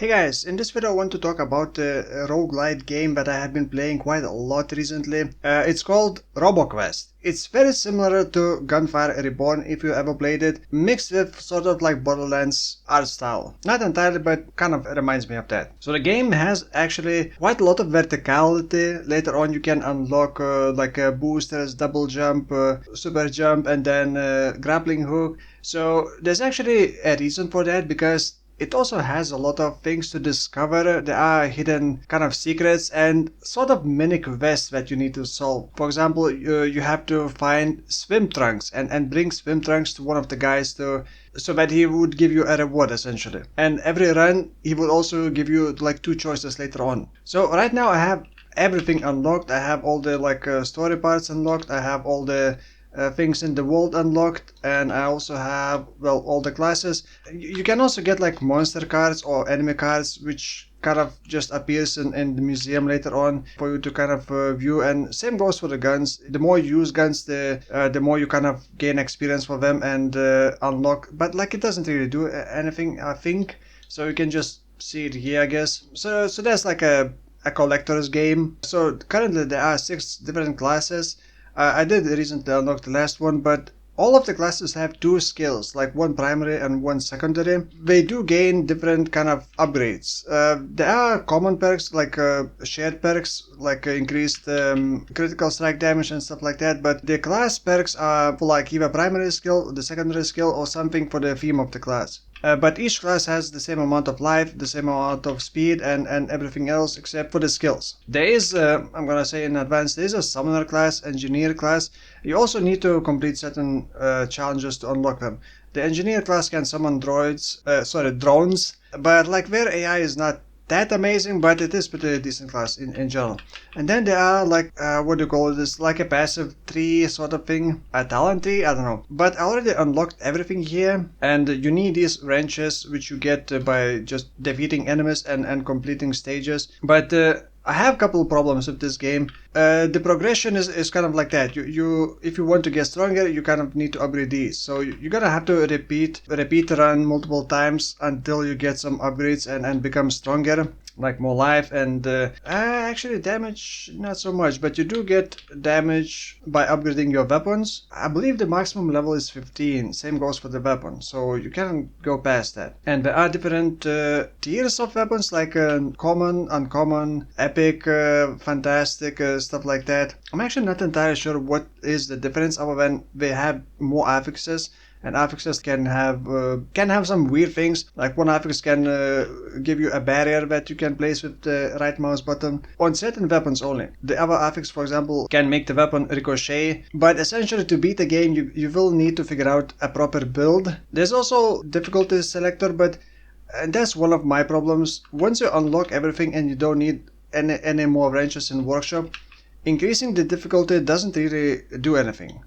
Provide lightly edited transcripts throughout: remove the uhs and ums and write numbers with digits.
Hey guys, in this video I want to talk about a roguelite game that I have been playing quite a lot recently. It's called Roboquest. It's very similar to Gunfire Reborn if you ever played it, mixed with sort of like Borderlands art style. Not entirely, but kind of reminds me of that. So the game has actually quite a lot of verticality. Later on you can unlock boosters, double jump, super jump, and then grappling hook. So there's actually a reason for that, because it also has a lot of things to discover. There are hidden kind of secrets and sort of mini quests that you need to solve. For example, you have to find swim trunks and bring swim trunks to one of the guys so that he would give you a reward essentially. And every run he would also give you like two choices later on. So right now I have everything unlocked. I have all the story parts unlocked. I have all the things in the world unlocked, and I also have, well, all the classes. You can also get like monster cards or enemy cards, which kind of just appears in the museum later on for you to kind of view. And same goes for the guns. The more you use guns, the more you kind of gain experience for them and unlock. But like it doesn't really do anything, I think. So you can just see it here, I guess. So that's like a collector's game. So currently there are 6 different classes. I did recently unlock the last one, but all of the classes have 2 skills, like one primary and one secondary. They do gain different kind of upgrades. There are common perks, like shared perks, like increased critical strike damage and stuff like that, but the class perks are for like either primary skill, the secondary skill, or something for the theme of the class. But each class has the same amount of life, the same amount of speed, and everything else except for the skills. There is, I'm gonna say in advance, there is a summoner class, engineer class. You also need to complete certain challenges to unlock them. The engineer class can summon drones, but like their AI is not that amazing, but it is pretty decent class in general. And then there are like what do you call this, like a passive tree sort of thing, a talent tree, I don't know. But I already unlocked everything here, and you need these wrenches which you get by just defeating enemies and completing stages. But I have a couple of problems with this game. The progression is kind of like that. You if you want to get stronger, you kind of need to upgrade these. So you're gonna have to repeat the run multiple times until you get some upgrades and become stronger, like more life and actually damage not so much, but you do get damage by upgrading your weapons. I believe the maximum level is 15. Same goes for the weapon, so you can go past that. And there are different tiers of weapons, like common, uncommon, epic, fantastic, stuff like that. I'm actually not entirely sure what is the difference, other than they have more affixes. And affixes can have some weird things. Like one affix can give you a barrier that you can place with the right mouse button on certain weapons only. The other affix, for example, can make the weapon ricochet. But essentially, to beat the game, you will need to figure out a proper build. There's also difficulty selector, but that's one of my problems. Once you unlock everything and you don't need any more wrenches in workshop, increasing the difficulty doesn't really do anything.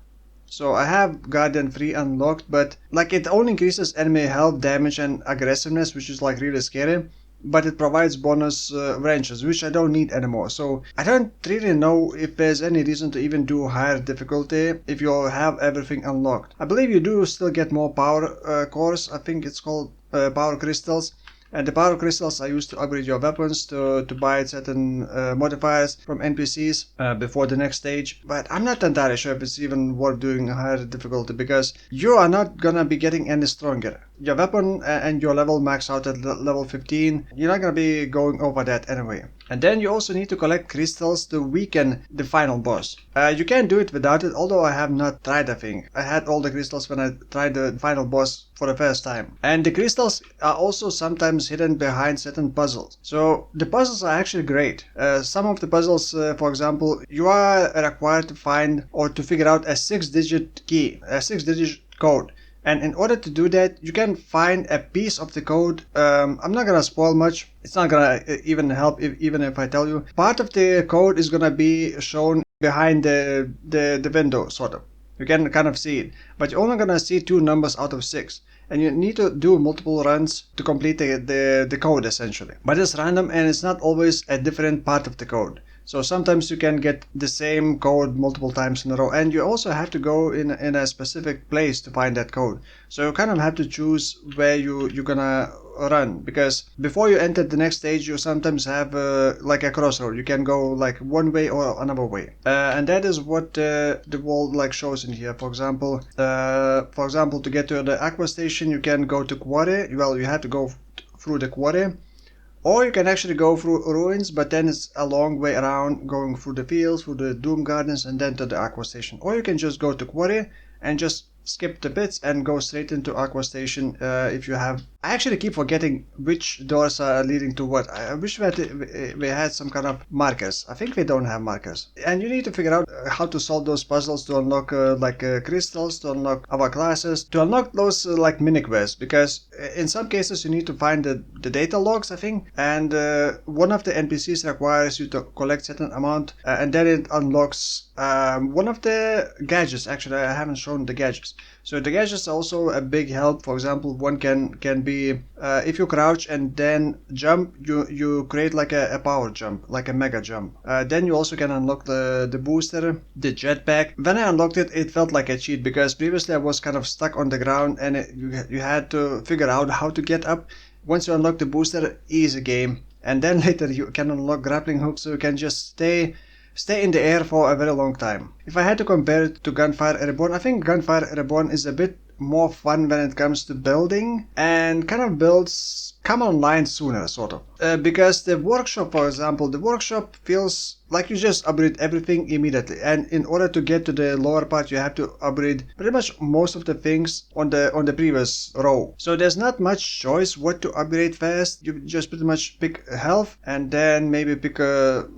So I have Guardian 3 unlocked, but like it only increases enemy health, damage, and aggressiveness, which is like really scary. But it provides bonus wrenches, which I don't need anymore. So I don't really know if there's any reason to even do higher difficulty if you have everything unlocked. I believe you do still get more power cores. I think it's called power crystals. And the power crystals are used to upgrade your weapons, to buy certain modifiers from NPCs before the next stage. But I'm not entirely sure if it's even worth doing a higher difficulty, because you are not gonna be getting any stronger. Your weapon and your level max out at level 15. You're not gonna be going over that anyway. And then you also need to collect crystals to weaken the final boss. You can do it without it, although I have not tried a thing. I had all the crystals when I tried the final boss for the first time. And the crystals are also sometimes hidden behind certain puzzles. So the puzzles are actually great. Some of the puzzles, for example, you are required to find or to figure out a 6-digit key, a 6-digit code. And in order to do that, you can find a piece of the code. I'm not gonna spoil much. It's not gonna even help even if I tell you. Part of the code is gonna be shown behind the window, sort of. You can kind of see it. But you're only gonna see 2 numbers out of 6. And you need to do multiple runs to complete the code essentially. But it's random and it's not always a different part of the code. So sometimes you can get the same code multiple times in a row, and you also have to go in a specific place to find that code. So you kind of have to choose where you're gonna run, because before you enter the next stage you sometimes have like a crossroad. You can go like one way or another way, and that is what the world like shows in here. For example, to get to the aqua station you can go to quarry. Well, you have to go through the quarry, or you can actually go through ruins, but then it's a long way around, going through the fields, through the doom gardens, and then to the aqua station. Or you can just go to quarry and just skip the bits and go straight into aqua station if you have. I actually keep forgetting which doors are leading to what. I wish we had some kind of markers. I think we don't have markers, and you need to figure out how to solve those puzzles to unlock crystals, to unlock our classes, to unlock those like mini quests, because in some cases you need to find the data logs, I think, and one of the NPCs requires you to collect certain amount, and then it unlocks one of the gadgets. Actually, I haven't shown the gadgets. So the gadgets are also a big help. For example, one can be if you crouch and then jump, you create like a power jump, like a mega jump. Then you also can unlock the booster, the jetpack. When I unlocked it, it felt like a cheat, because previously I was kind of stuck on the ground, and you had to figure out how to get up. Once you unlock the booster, easy game. And then later you can unlock grappling hooks, so you can just stay in the air for a very long time. If I had to compare it to Gunfire Reborn, I think Gunfire Reborn is a bit more fun when it comes to building, and kind of builds come online sooner, sort of. Because the workshop, for example, the workshop feels like you just upgrade everything immediately, and in order to get to the lower part you have to upgrade pretty much most of the things on the previous row. So there's not much choice what to upgrade first. You just pretty much pick health, and then maybe pick a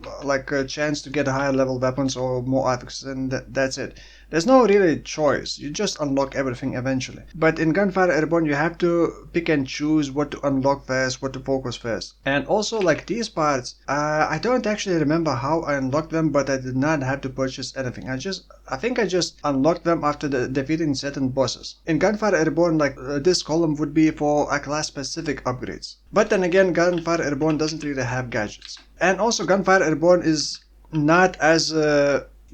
chance to get higher level weapons or more artifacts, and that's it. There's no really choice. You just unlock everything eventually. But in Gunfire Reborn you have to pick and choose what to unlock first, what to focus first. And also, like, these parts, I don't actually remember how I unlocked them, but I did not have to purchase anything. I think I just unlocked them after defeating certain bosses. In Gunfire Reborn, this column would be for a class specific upgrades. But then again, Gunfire Reborn doesn't really have gadgets. And also Gunfire Reborn is not as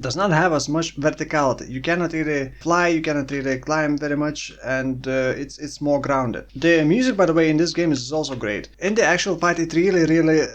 does not have as much verticality. You cannot really fly, you cannot really climb very much, and it's more grounded. The music, by the way, in this game is also great. In the actual fight, it really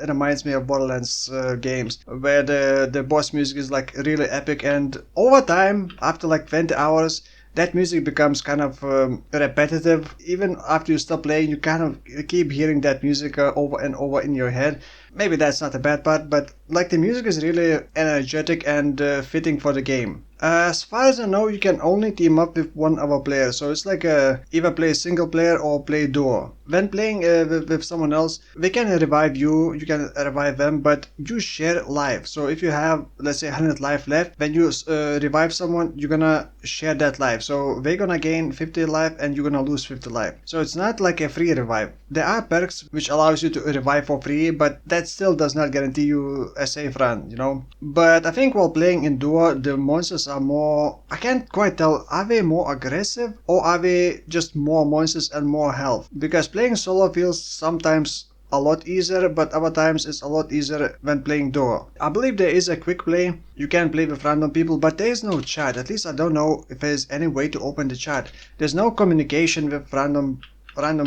reminds me of Borderlands games, where the boss music is like really epic, and over time, after like 20 hours, that music becomes kind of repetitive. Even after you stop playing, you kind of keep hearing that music over and over in your head. Maybe that's not a bad part, but like the music is really energetic and fitting for the game. As far as I know, you can only team up with one other player, so it's like either play single player or play duo. When playing with someone else, they can revive you, you can revive them, but you share life. So if you have, let's say, 100 life left, when you revive someone, you're gonna share that life. So they're gonna gain 50 life and you're gonna lose 50 life. So it's not like a free revive. There are perks which allows you to revive for free, but that still does not guarantee you a safe run, you know. But I think while playing in duo, the monsters are more, I can't quite tell, are they more aggressive or are they just more monsters and more health? Because playing solo feels sometimes a lot easier, but other times it's a lot easier when playing duo. I believe there is a quick play. You can play with random people, but there is no chat. At least I don't know if there's any way to open the chat. There's no communication with random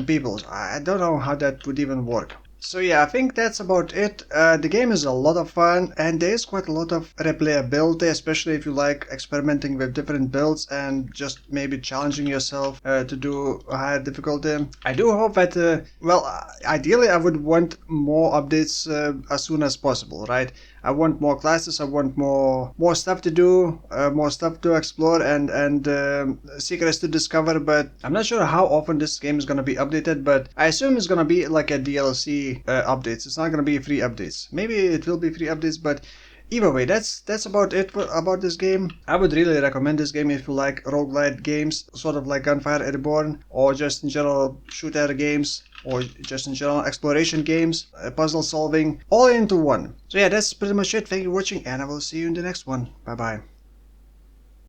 people. I don't know how that would even work. So yeah, I think that's about it. The game is a lot of fun, and there is quite a lot of replayability, especially if you like experimenting with different builds and just maybe challenging yourself to do a higher difficulty. I do hope that, ideally I would want more updates as soon as possible, right? I want more classes, I want more stuff to do, more stuff to explore, and secrets to discover, but I'm not sure how often this game is going to be updated, but I assume it's going to be like a DLC updates. It's not going to be free updates. Maybe it will be free updates, but either way, that's about it about this game. I would really recommend this game if you like roguelite games, sort of like Gunfire Reborn, or just in general shooter games, or just in general exploration games, puzzle solving, all into one. So yeah, that's pretty much it. Thank you for watching, and I will see you in the next one. Bye bye.